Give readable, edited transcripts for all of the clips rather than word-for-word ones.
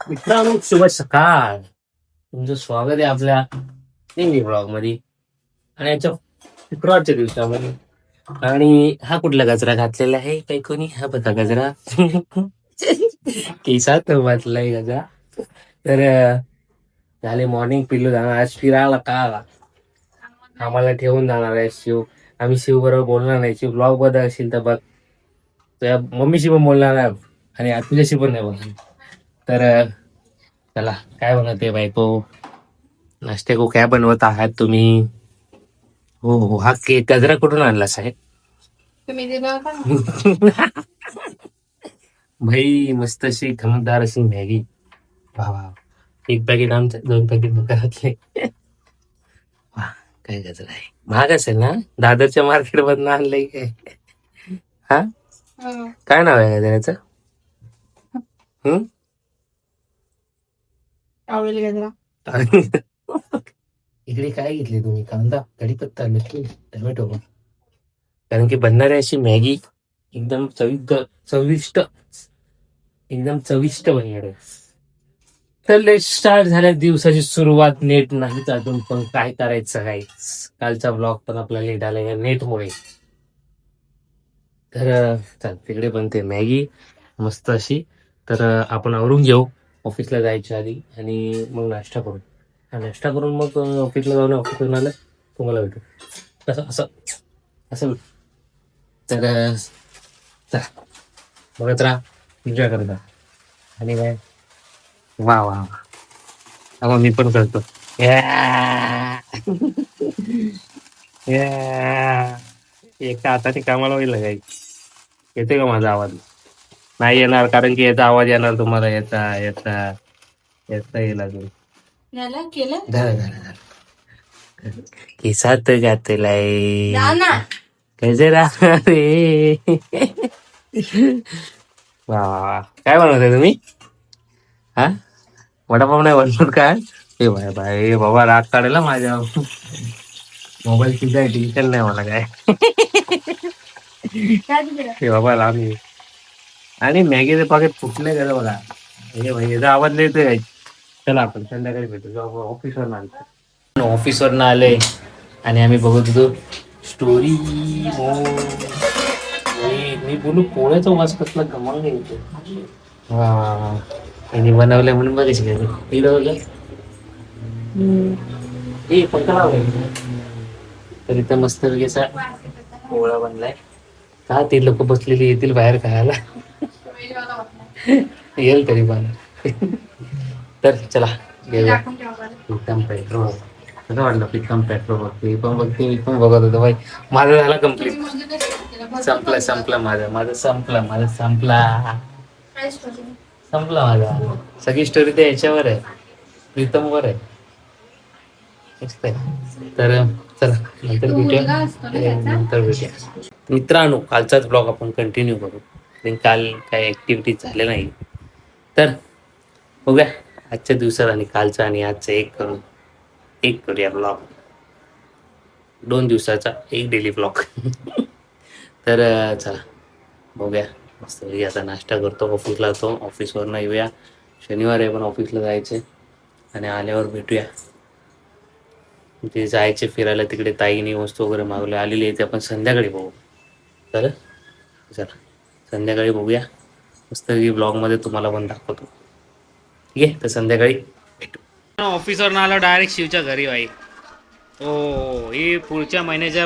मित्रांनो, शुभ सकाळ. तुमचं स्वागत आहे आपल्या नेहमी ब्लॉग मध्ये आणि याच्या शुक्रवारच्या दिवसामध्ये. आणि हा कुठला गजरा घातलेला आहे काही कोणी? हा बघा गजरा. केसात वाचलाय गजरा. तर झाले मॉर्निंग. पिल्लू जाणार आज फिरायला का आम्हाला ठेवून जाणार आहे शिव. आम्ही शिव बरोबर बोलणार नाही. शिव ब्लॉग बद्दल असेल तर बघ, तुझ्या मम्मीशी पण बोलणार नाही आणि तुझ्याशी पण नाही बोलणार. तर चला, काय बनवते बायको? नाश्ते को काय बनवत आहात तुम्ही? हो हो, हा केक गजरा कुठून आणला साहेब? तुम्ही दिला होता ना. भाई मस्त अशी खमकदार अशी मॅगी. वा वा. एक पॅकेट आमचं, 2 पॅकेट दुकानातले. वा, काय गजरा आहे. महाग असेल ना? दादरच्या मार्केट मधून आणलंय काय? हा, हो. काय नाव आहे गजऱ्याचं? हम्म. आवडेल गजरा. इकडे काय घेतले तुम्ही? कांदा, कढीपत्ता, लसूण, टोमॅटो. कारण की बनणारी अशी मॅगी एकदम चविष्ट, एकदम चविष्ट बनणार आहे. तर लेट स्टार्ट झाल्या दिवसाची सुरुवात. नेट नाहीच अजून, पण काय करायचं काय. कालचा ब्लॉग पण आपला लेट आला या नेटमुळे. तर चल, तिकडे बनते मॅगी मस्त अशी. तर आपण आवरून घेऊ ऑफिसला जायच्या आधी आणि मग नाश्ता करू. नाश्ता करून मग ऑफिसला जाऊन, ऑफिसला आलं तुम्हाला भेटू. असं असं असं. तर चला, बघत राहा, एन्जॉय करत राहा. आणि काय, वा वा वा. मग मी पण करतो. या. या. एका हाताने कामाला होईल ना काही. येते का माझा आवाज? नाही येणार, कारण की याचा आवाज येणार तुम्हाला. येता येता येता येईल अजून. झालं केलं. झालं झालं झालं. केसात घातलाय जा ना. गजरा रे. वा वा वा. काय बनवताय तुम्ही? हा, वडापाव नाही बनवत काय? ए बाय बाय, ए बाबा राग काढेल हा माझ्या. मोबाईल किती आहे, टेन्शन नाही मला काय. जा तिकडं. ए बाबा राम ये. आणि मॅगीचे पाकिट फुटले गेलं बघा. हे भाई, याचा आवाज येतोय काय? चला, आपण संध्याकाळी भेटू ऑफिसवर आलो. ऑफिसवरनं आले आणि आम्ही बघत होतो स्टोरी मी बोलू पोळ्याचा वास कसला गमाल येतो. वा वा वा. यांनी बनवलं म्हणून बघायची काय ए पकडा. तर इथं मस्त असा पोळा बनलाय. का ते लोक बसलेली येतील बाहेर खायला? येईल तरी पण. तर चला घेऊया. प्रीतम पेट्रोल, कसं वाटलं प्रीतम पेट्रोल? ते पण बघते, मी पण बघत होतो. भाई माझं झाला कम्प्लीट. संपला माझा संपला माझा. सगळी स्टोरी तर याच्यावर आहे, प्रीतमवर आहे. मस्त आहे. तर चला, नंतर भेटूया. मित्रांनो, कालचाच ब्लॉग आपण कंटिन्यू करू. आणि काल काही ऍक्टिव्हिटीज झाल्या नाही. तर बघूया आजच्या दिवसात आणि कालचा आणि आजचा एक करूया ब्लॉग. 2 दिवसाचा एक डेली ब्लॉग. तर चला बघूया. मस्त आता नाश्ता करतो, ऑफिसला जातो. ऑफिसवरनं येऊया. शनिवार आहे पण ऑफिसला जायचं आणि आल्यावर भेटूया. ते जायचे फिरायला तिकडे. ताईने वस्तू वगैरे मागवले, आलेली आहे. ते आपण संध्याकाळी बघू. तर चला, संध्याकाळी बघूया. मस्त ब्लॉगमध्ये तुम्हाला पण दाखवतो. ठीक आहे, तर संध्याकाळी भेटू. ऑफिसवर आलो डायरेक्ट शिवच्या घरी. बाई हो, ही पुढच्या महिन्याच्या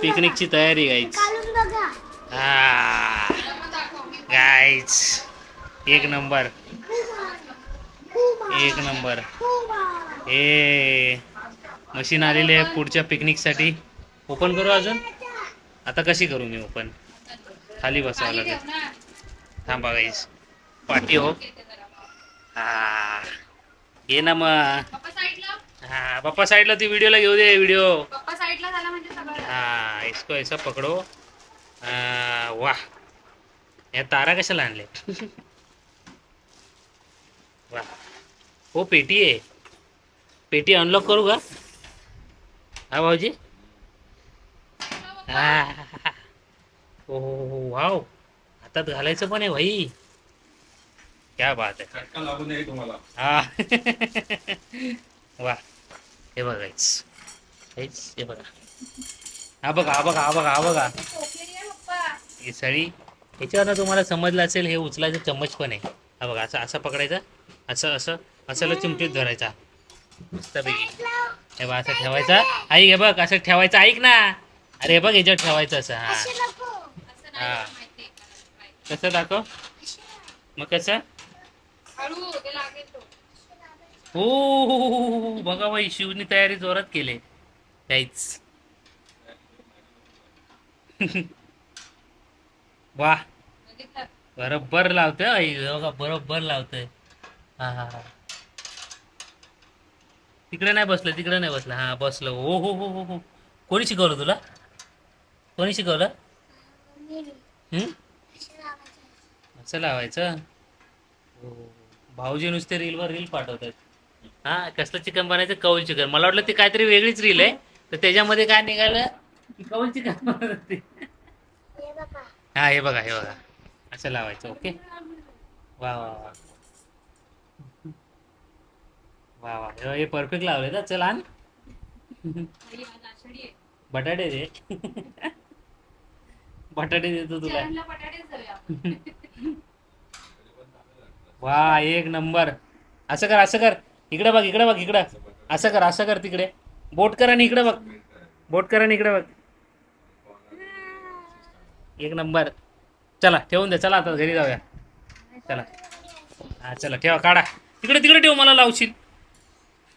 पिकनिकची तयारी गाईच. हा गाईच, एक नंबर एक नंबर. हे मशीन आलेली आहे पुढच्या पिकनिकसाठी. ओपन करू अजून? आता कशी करू मी ओपन? खाली बसावं लागेल. थांबा गाईस, पाठी हो. हा, ये ना मग. हा, पप्पा साइडला. ती व्हिडिओला घेऊ दे. व्हिडिओ पप्पा साइडला झाला म्हणजे सगळं. हा, इसको ऐसा पकडो. वाह, या तारा कशाला आणले? वा, हो पेटी आहे. पेटी अनलॉक करू का? हा भाऊजी. हा, हो हो हो, वाव. हातात घालायचं पण आहे भाई. क्या बात आहे. चटका लागू नये तुम्हाला. हा वा. हे बघा हे बघा. हा बघा हा बघा हा बघा हा बघा. ही सळी याच्यावरनं तुम्हाला समजलं असेल हे उचलायचं चम्मच पण आहे. हा बघा असं असं पकडायचं, असं असं असं चिमटीत धरायचा मस्तपैकी. हे बघा असं ठेवायचा. ऐक हे बघ असं ठेवायचं, ऐक ना. अरे हे बघ याच्यावर ठेवायचं असं. हा हा कसं दाखव मग कसं. हो बघा बाई शिवनी तयारी जोरात केली काहीच. वा बरोबर लावतोय आई बघा बरोबर लावतोय. हा हा हा तिकडे नाही बसलं हा बसलं. हो हो हो हो हो. कोणी शिकवलं तुला, कोणी शिकवलं. हम्म असं लावायचं. हो. भाऊजी नुसते रीलवर रील पाठवतात. हा कसलं चिकन बनायचं, कौल चिकन. मला वाटलं ते काहीतरी वेगळीच रील आहे, तर त्याच्यामध्ये काय निघालं की कौल चिकन बनवत होते. हा हे बघा असं लावायचं. ओके वा वा वा वा वा. हे परफेक्ट लावले ना. चल आण बटाटे दे. बटाटे देतो तुला. वा एक नंबर. असं कर इकडे बघ इकडं असं कर तिकडे. बोट कर आणि इकडे बघ. एक नंबर. चला ठेवून दे. चला आता घरी जाऊया. चला हा चला ठेवा काढा. तिकडे ठेव मला लावशील.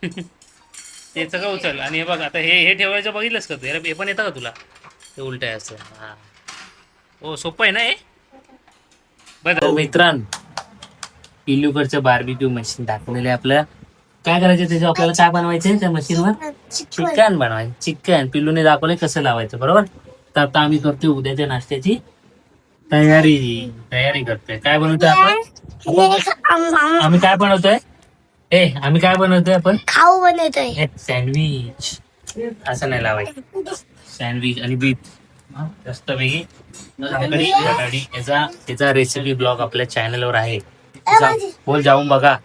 ते सगळं उचल. आणि हे बघ आता हे ठेवायचं बघितलंस का तू. हे पण येतं का तुला. ते उलट आहे असं. हा हो सोपं आहे ना हे. बरं मित्रांनो पिल्लूकडचं बार्बिक्यू मशीन दाखवलेलं आहे आपलं. काय करायचं त्याच्यावर आपल्याला काय बनवायचं त्या मशीनवर चिकन बनवायचं. चिकन पिल्लूने दाखवलंय कसं लावायचं बरोबर. तर आता आम्ही करतोय उद्याच्या नाश्त्याची तयारी करतोय. काय बनवतोय आपण. आम्ही काय बनवतोय आपण खाऊ बनवतोय. सँडविच. असं नाही लावायचं. सँडविच आणि बीफ जास्त वेगळी याचा रेसिपी ब्लॉग आपल्या चॅनलवर आहे. बोल जाऊन बघा.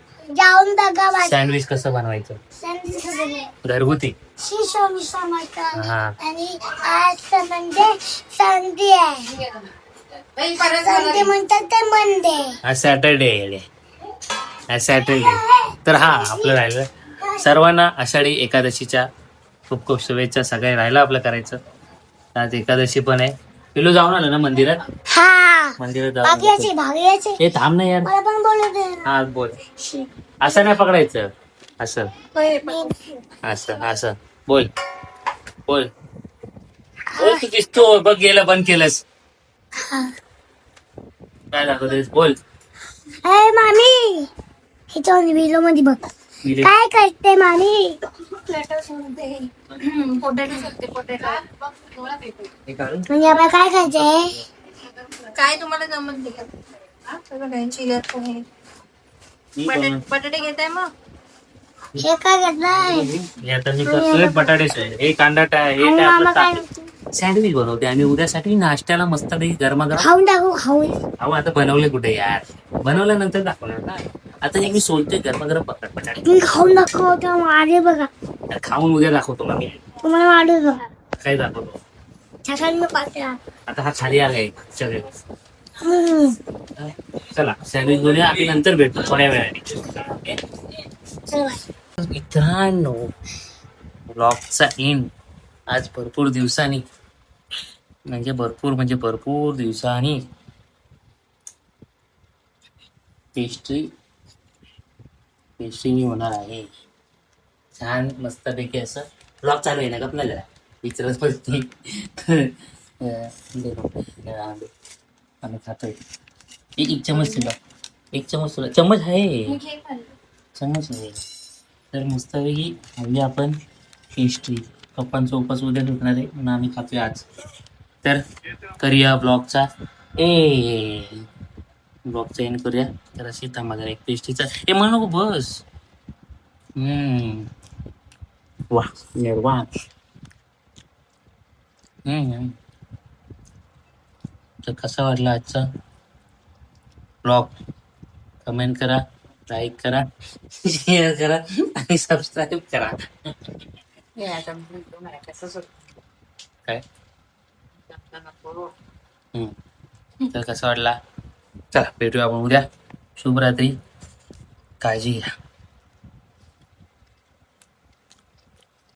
सँडविच कसं बनवायचं घरगुती. हा आणि आज म्हणजे संडे आहे. संडे म्हणतात ते मंडे. आज सॅटरडे. तर हा आपलं राहिलं सर्वांना आषाढी एकादशीच्या खूप खूप शुभेच्छा. सगळे राहिलं आपलं करायचं. आज एकादशी पण आहे. पिलू जाऊन आलं ना मंदिरात. मंदिरात जाऊन. हे थांब ना यार. हा बोल. असं नाही पकडायचं. असं बोल तू दिसतो बघ. गेलं बंद केलंस. काय दाखवतेस बोल. मामी ह्याच्या व्हिडिओ मध्ये बघ काय करते मामी. म्हणजे आपण काय खायचंय. काय तुम्हाला जमत नाही. बटाटे घेताय मग. हे काय घेतलंय. आता मी करतोय बटाटे हे कांदा सँडविच बनवते आणि उद्यासाठी नाश्त्याला मस्त गरमागरम खाऊन टाकू. अहो आता बनवले कुठे यार. बनवल्यानंतर दाखवणार ना. आता हे मी सोलतोय गरमागरम बटाटे. तुम्ही खाऊन दाखवतो माझे बघा. खाऊन उद्या दाखवतो ना मी. तुम्हाला वाढू बघा. काय दाखवतो. आता हा खाली आलाय सगळे. चला सँडविच बनवूया. आम्ही नंतर भेटतो थोड्या वेळाने. मित्रांनो ब्लॉगचा एंड आज भरपूर दिवसांनी म्हणजे भरपूर दिवसांनी पेस्ट्री होणार आहे. छान मस्तपैकी असं ब्लॉग चालू आहे ना आपल्याला विचारच पडते. आम्ही खातोय. एक चमच तुला चमच आहे. तर मस्तपैकी म्हणजे आपण पेस्ट्री पप्पांचा उपास उद्या सुटणार आहे म्हणून आम्ही खातोय आज. तर करूया ब्लॉगचा एंड करूया. तर अशी थांबा जरा एक पेस्ट्रीचा हे म्हणू नको बस. वा तर कसा वाटला आजचा ब्लॉग कमेंट करा, लाईक करा, शेअर करा आणि सबस्क्राईब करा. काय तर कसं वाटला? चला भेटूया आपण उद्या. शुभरात्री, काळजी घ्या.